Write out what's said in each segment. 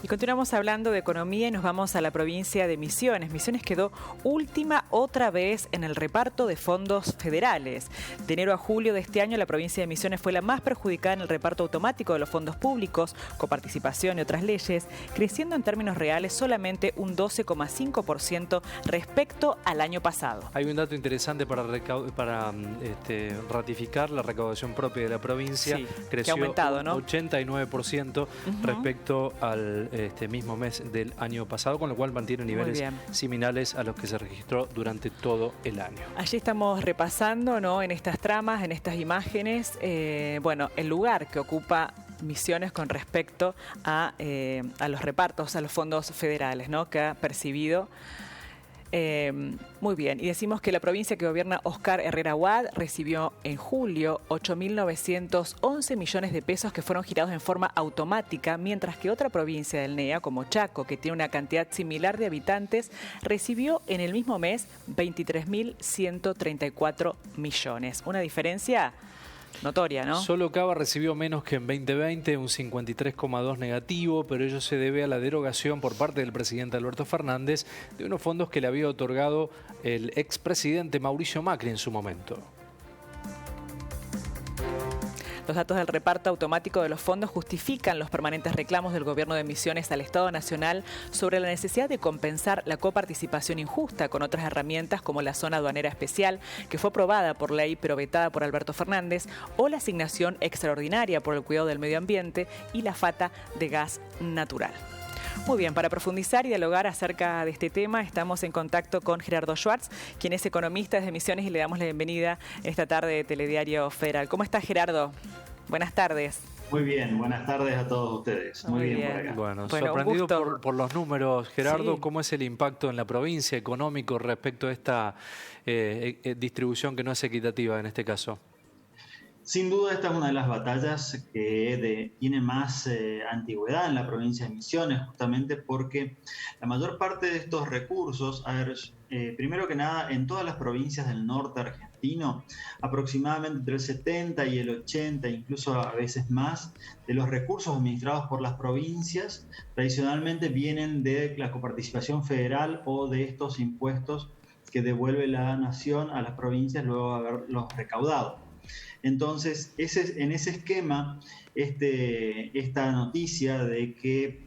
Y continuamos hablando de economía y nos vamos a la provincia de Misiones. Misiones quedó última otra vez en el reparto de fondos federales. De enero a julio de este año, la provincia de Misiones fue la más perjudicada en el reparto automático de los fondos públicos, coparticipación y otras leyes, creciendo en términos reales solamente un 12,5% respecto al año pasado. Hay un dato interesante para ratificar la recaudación propia de la provincia. Sí, creció que ha aumentado, ¿no? 89% respecto al mismo mes del año pasado, con lo cual mantiene niveles similares a los que se registró durante todo el año. Allí estamos repasando, ¿no?, en estas tramas, en estas imágenes, el lugar que ocupa Misiones con respecto a los repartos, a los fondos federales, ¿no?, que ha percibido. Muy bien, y decimos que la provincia que gobierna Oscar Herrera Huad recibió en julio 8.911 millones de pesos que fueron girados en forma automática, mientras que otra provincia del NEA, como Chaco, que tiene una cantidad similar de habitantes, recibió en el mismo mes 23.134 millones. Una diferencia notoria, ¿no? Solo Cava recibió menos que en 2020, un 53,2 negativo, pero ello se debe a la derogación por parte del presidente Alberto Fernández de unos fondos que le había otorgado el expresidente Mauricio Macri en su momento. Los datos del reparto automático de los fondos justifican los permanentes reclamos del gobierno de Misiones al Estado Nacional sobre la necesidad de compensar la coparticipación injusta con otras herramientas como la zona aduanera especial, que fue aprobada por ley pero vetada por Alberto Fernández, o la asignación extraordinaria por el cuidado del medio ambiente y la FATA de gas natural. Muy bien, para profundizar y dialogar acerca de este tema, estamos en contacto con Gerardo Schwartz, quien es economista desde Misiones, y le damos la bienvenida esta tarde de Telediario Federal. ¿Cómo está, Gerardo? Buenas tardes. Muy bien, buenas tardes a todos ustedes. Muy bien por acá. Bueno, sorprendido por los números, Gerardo, sí. ¿Cómo es el impacto en la provincia económico respecto a esta distribución que no es equitativa en este caso? Sin duda esta es una de las batallas que tiene más antigüedad en la provincia de Misiones, justamente porque la mayor parte de estos recursos, primero que nada, en todas las provincias del norte argentino, aproximadamente entre el 70 y el 80, incluso a veces más, de los recursos administrados por las provincias tradicionalmente vienen de la coparticipación federal o de estos impuestos que devuelve la nación a las provincias luego de haberlos recaudado. Entonces, en ese esquema, esta noticia de que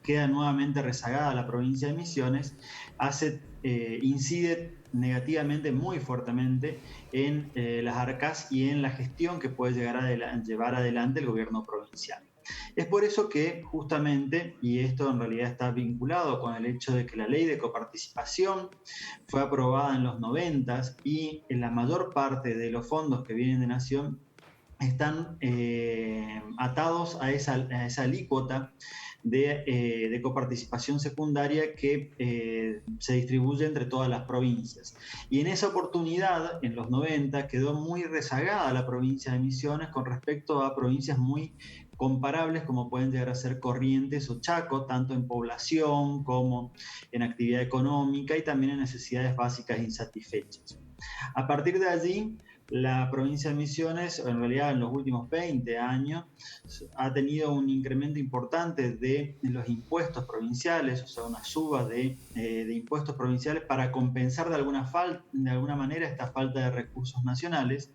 queda nuevamente rezagada la provincia de Misiones incide negativamente, muy fuertemente, en las arcas y en la gestión que puede llevar adelante el gobierno provincial. Es por eso que justamente, y esto en realidad está vinculado con el hecho de que la ley de coparticipación fue aprobada en los 90 y en la mayor parte de los fondos que vienen de Nación están atados a esa alícuota de coparticipación secundaria que se distribuye entre todas las provincias. Y en esa oportunidad, en los 90, quedó muy rezagada la provincia de Misiones con respecto a provincias muy comparables como pueden llegar a ser Corrientes o Chaco, tanto en población como en actividad económica y también en necesidades básicas insatisfechas. A partir de allí, la provincia de Misiones, en realidad en los últimos 20 años, ha tenido un incremento importante de los impuestos provinciales, o sea, una suba de impuestos provinciales para compensar de alguna manera esta falta de recursos nacionales.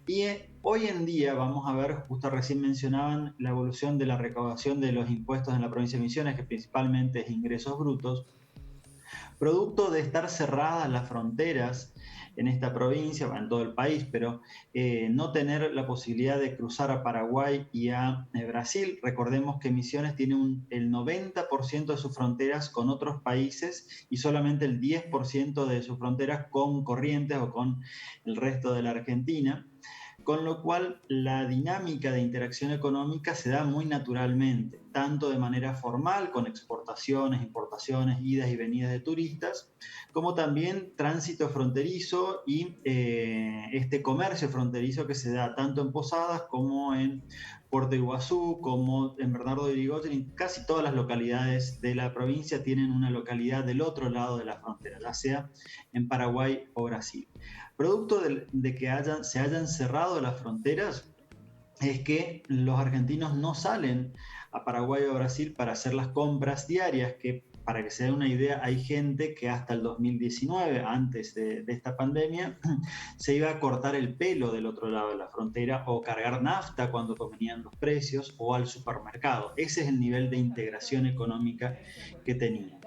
Y hoy en día vamos a ver, justo recién mencionaban la evolución de la recaudación de los impuestos en la provincia de Misiones, que principalmente es ingresos brutos, producto de estar cerradas las fronteras en esta provincia, en todo el país, pero no tener la posibilidad de cruzar a Paraguay y a Brasil. Recordemos que Misiones tiene el 90% de sus fronteras con otros países y solamente el 10% de sus fronteras con Corrientes o con el resto de la Argentina, con lo cual la dinámica de interacción económica se da muy naturalmente, tanto de manera formal, con exportaciones, importaciones, idas y venidas de turistas, como también tránsito fronterizo y este comercio fronterizo que se da tanto en Posadas como en Puerto Iguazú, como en Bernardo de Irigoyen, y casi todas las localidades de la provincia tienen una localidad del otro lado de la frontera, ya sea en Paraguay o Brasil. Producto de que se hayan cerrado las fronteras, es que los argentinos no salen a Paraguay o a Brasil para hacer las compras diarias, que para que se den una idea, hay gente que hasta el 2019, antes de esta pandemia, se iba a cortar el pelo del otro lado de la frontera o cargar nafta cuando convenían los precios o al supermercado. Ese es el nivel de integración económica que teníamos.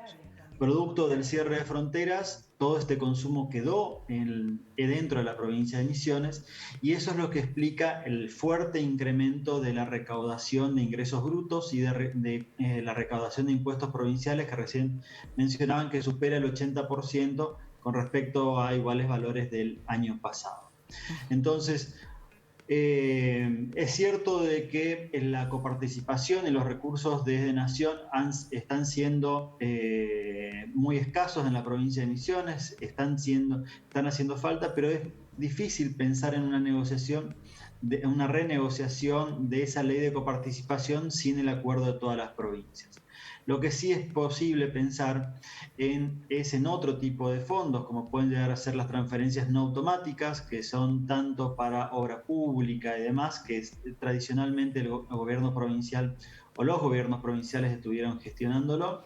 Producto del cierre de fronteras, todo este consumo quedó dentro de la provincia de Misiones y eso es lo que explica el fuerte incremento de la recaudación de ingresos brutos y de la recaudación de impuestos provinciales que recién mencionaban, que supera el 80% con respecto a iguales valores del año pasado. Entonces, es cierto de que la coparticipación y los recursos desde Nación están siendo muy escasos en la provincia de Misiones, están haciendo falta, pero es difícil pensar en una una renegociación de esa ley de coparticipación sin el acuerdo de todas las provincias. Lo que sí es posible pensar es en otro tipo de fondos, como pueden llegar a ser las transferencias no automáticas, que son tanto para obra pública y demás, que tradicionalmente el gobierno provincial o los gobiernos provinciales estuvieron gestionándolo,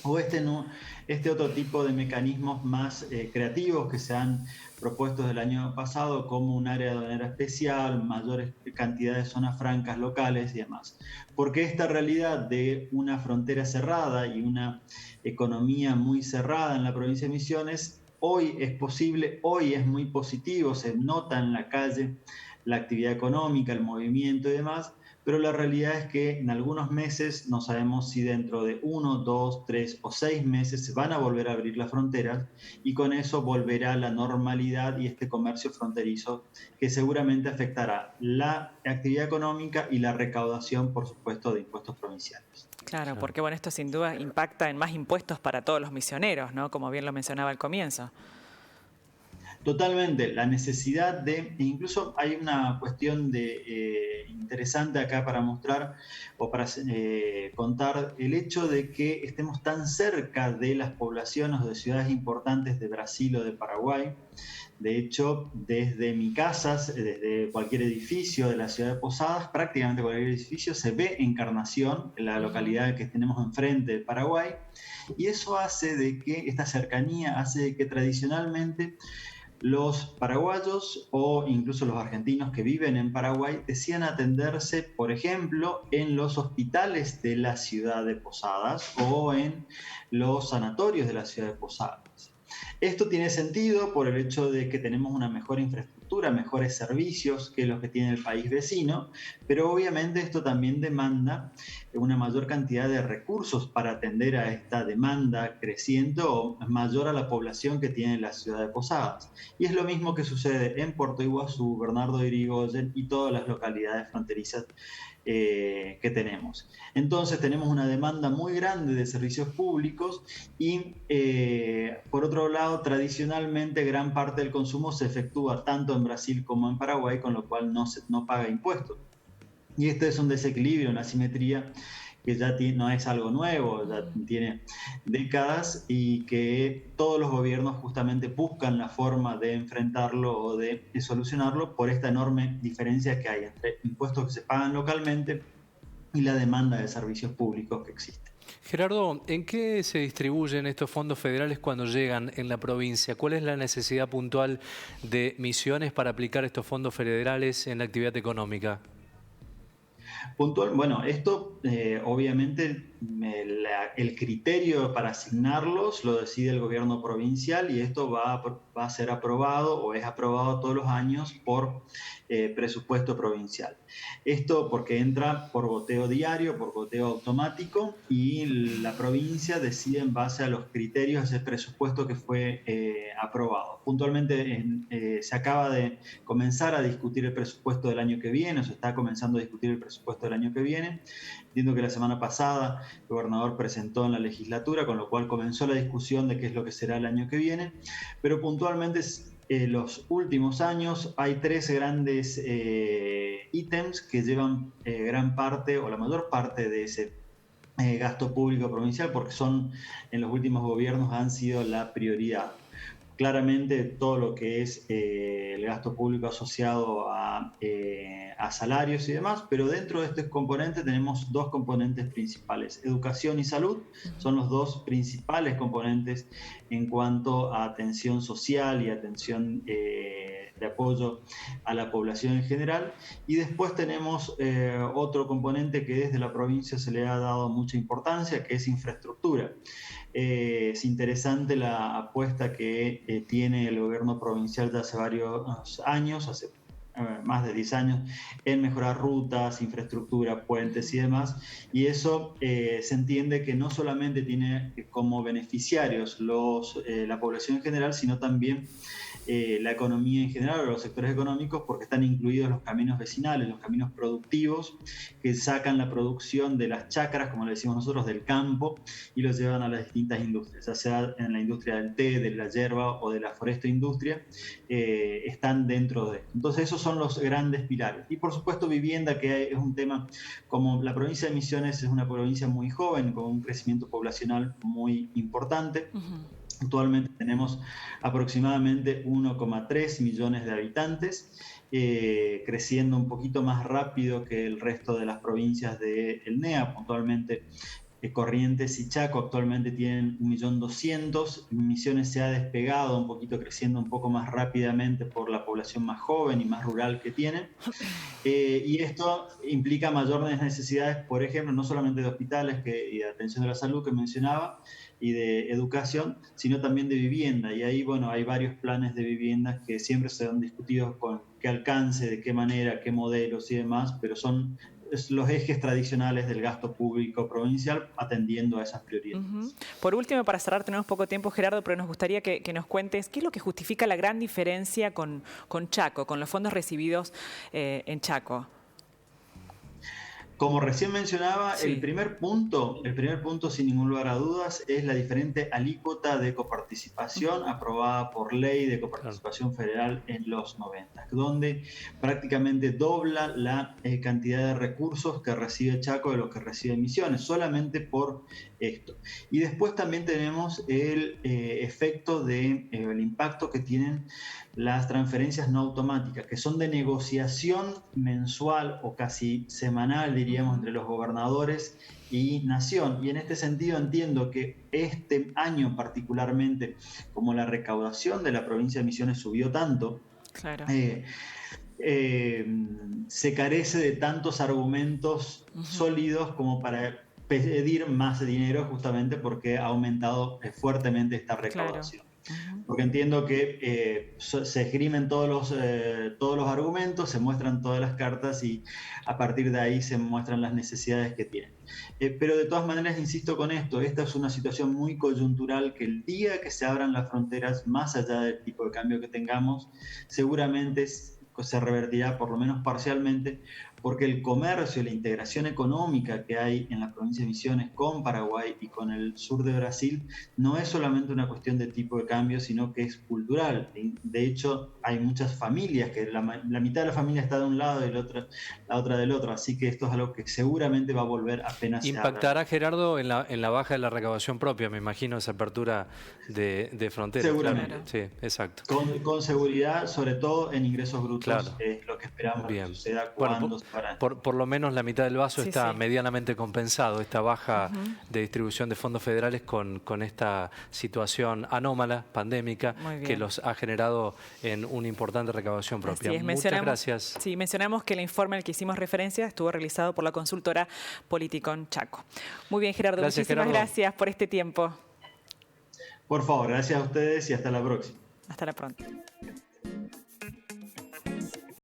o este otro tipo de mecanismos más creativos que se han propuesto desde el año pasado, como un área aduanera especial, mayores cantidades de zonas francas locales y demás. Porque esta realidad de una frontera cerrada y una economía muy cerrada en la provincia de Misiones, hoy es posible, hoy es muy positivo, se nota en la calle la actividad económica, el movimiento y demás, pero la realidad es que en algunos meses, no sabemos si dentro de 1, 2, 3 o 6 meses se van a volver a abrir las fronteras y con eso volverá la normalidad y este comercio fronterizo que seguramente afectará la actividad económica y la recaudación, por supuesto, de impuestos provinciales. Claro, porque bueno, esto sin duda impacta en más impuestos para todos los misioneros, ¿no? Como bien lo mencionaba al comienzo. Totalmente, la necesidad incluso hay una cuestión interesante acá para mostrar o para contar el hecho de que estemos tan cerca de las poblaciones o de ciudades importantes de Brasil o de Paraguay. De hecho, desde mi casa, desde cualquier edificio de la ciudad de Posadas, prácticamente cualquier edificio se ve Encarnación, la localidad que tenemos enfrente de Paraguay, y eso hace de que esta cercanía hace de que tradicionalmente los paraguayos o incluso los argentinos que viven en Paraguay decían atenderse, por ejemplo, en los hospitales de la ciudad de Posadas o en los sanatorios de la ciudad de Posadas. Esto tiene sentido por el hecho de que tenemos una mejor infraestructura, mejores servicios que los que tiene el país vecino, pero obviamente esto también demanda una mayor cantidad de recursos para atender a esta demanda creciente o mayor a la población que tiene la ciudad de Posadas. Y es lo mismo que sucede en Puerto Iguazú, Bernardo de Irigoyen y todas las localidades fronterizas que tenemos. Entonces tenemos una demanda muy grande de servicios públicos y por otro lado tradicionalmente gran parte del consumo se efectúa tanto en Brasil como en Paraguay, con lo cual no paga impuestos. Y este es un desequilibrio, una asimetría que ya no es algo nuevo, ya tiene décadas y que todos los gobiernos justamente buscan la forma de enfrentarlo o de solucionarlo por esta enorme diferencia que hay entre impuestos que se pagan localmente y la demanda de servicios públicos que existe. Gerardo, ¿en qué se distribuyen estos fondos federales cuando llegan en la provincia? ¿Cuál es la necesidad puntual de Misiones para aplicar estos fondos federales en la actividad económica? Bueno, esto obviamente el criterio para asignarlos lo decide el gobierno provincial y esto va a ser aprobado o es aprobado todos los años por presupuesto provincial. Esto porque entra por goteo diario, por goteo automático y la provincia decide en base a los criterios de ese presupuesto que fue aprobado. Puntualmente se acaba de comenzar a discutir el presupuesto del año que viene, o se está comenzando a discutir el presupuesto del año que viene. Entiendo que la semana pasada el gobernador presentó en la legislatura, con lo cual comenzó la discusión de qué es lo que será el año que viene, pero puntualmente los últimos años hay 3 grandes ítems que llevan gran parte o la mayor parte de ese gasto público provincial porque en los últimos gobiernos han sido la prioridad. claramente todo lo que es el gasto público asociado a salarios y demás, pero dentro de este componente tenemos dos componentes principales. Educación y salud son los dos principales componentes en cuanto a atención social y atención de apoyo a la población en general. Y después tenemos otro componente que desde la provincia se le ha dado mucha importancia, que es infraestructura. Es interesante la apuesta que tiene el gobierno provincial de hace varios años, hace más de 10 años, en mejorar rutas, infraestructura, puentes y demás. Y eso se entiende que no solamente tiene como beneficiarios la población en general, sino también la economía en general o los sectores económicos, porque están incluidos los caminos vecinales, los caminos productivos que sacan la producción de las chacras, como le decimos nosotros, del campo, y los llevan a las distintas industrias, ya sea en la industria del té, de la yerba o de la foresta industria, están dentro de esto. Entonces esos son los grandes pilares. Y por supuesto vivienda, que es un tema, como la provincia de Misiones es una provincia muy joven, con un crecimiento poblacional muy importante. Actualmente tenemos aproximadamente 1,3 millones de habitantes, creciendo un poquito más rápido que el resto de las provincias del NEA. Puntualmente Corrientes y Chaco actualmente tienen 1.200.000. Misiones se ha despegado un poquito, creciendo un poco más rápidamente por la población más joven y más rural que tienen. Y esto implica mayores necesidades, por ejemplo, no solamente de hospitales y de atención de la salud que mencionaba, y de educación, sino también de vivienda. Y ahí, bueno, hay varios planes de viviendas que siempre se han discutido con qué alcance, de qué manera, qué modelos y demás, pero son los ejes tradicionales del gasto público provincial atendiendo a esas prioridades. Por último, para cerrar, tenemos poco tiempo, Gerardo, pero nos gustaría que nos cuentes qué es lo que justifica la gran diferencia con Chaco, con los fondos recibidos en Chaco. Como recién mencionaba, el primer punto, sin ningún lugar a dudas, es la diferente alícuota de coparticipación aprobada por ley de coparticipación federal en los 90, donde prácticamente dobla la cantidad de recursos que recibe Chaco de lo que recibe Misiones, solamente por esto. Y después también tenemos el efecto el impacto que tienen las transferencias no automáticas, que son de negociación mensual o casi semanal, diríamos, entre los gobernadores y Nación. Y en este sentido entiendo que este año particularmente, como la recaudación de la provincia de Misiones subió tanto, se carece de tantos argumentos sólidos como para pedir más dinero, justamente porque ha aumentado fuertemente esta recaudación. Porque entiendo que se esgrimen todos los argumentos, se muestran todas las cartas y a partir de ahí se muestran las necesidades que tienen. Pero de todas maneras, insisto con esto, esta es una situación muy coyuntural que el día que se abran las fronteras, más allá del tipo de cambio que tengamos, seguramente se revertirá por lo menos parcialmente, porque el comercio y la integración económica que hay en la provincia de Misiones con Paraguay y con el sur de Brasil no es solamente una cuestión de tipo de cambio, sino que es cultural. De hecho, hay muchas familias que la mitad de la familia está de un lado y la otra del otro, así que esto es algo que seguramente va a volver apenas se abra. ¿Impactará, Gerardo, en la baja de la recaudación propia, me imagino, esa apertura de fronteras? Seguramente. Claro. Sí, exacto. Con seguridad, sobre todo en ingresos brutos, es lo que esperamos que suceda cuando por lo menos la mitad del vaso está medianamente compensado, esta baja de distribución de fondos federales con esta situación anómala, pandémica, que los ha generado en una importante recaudación propia. Muchas gracias. Sí, mencionamos que el informe al que hicimos referencia estuvo realizado por la consultora Politicon Chaco. Muy bien, Gerardo, muchísimas gracias por este tiempo. Por favor, gracias a ustedes y hasta la próxima. Hasta la pronto.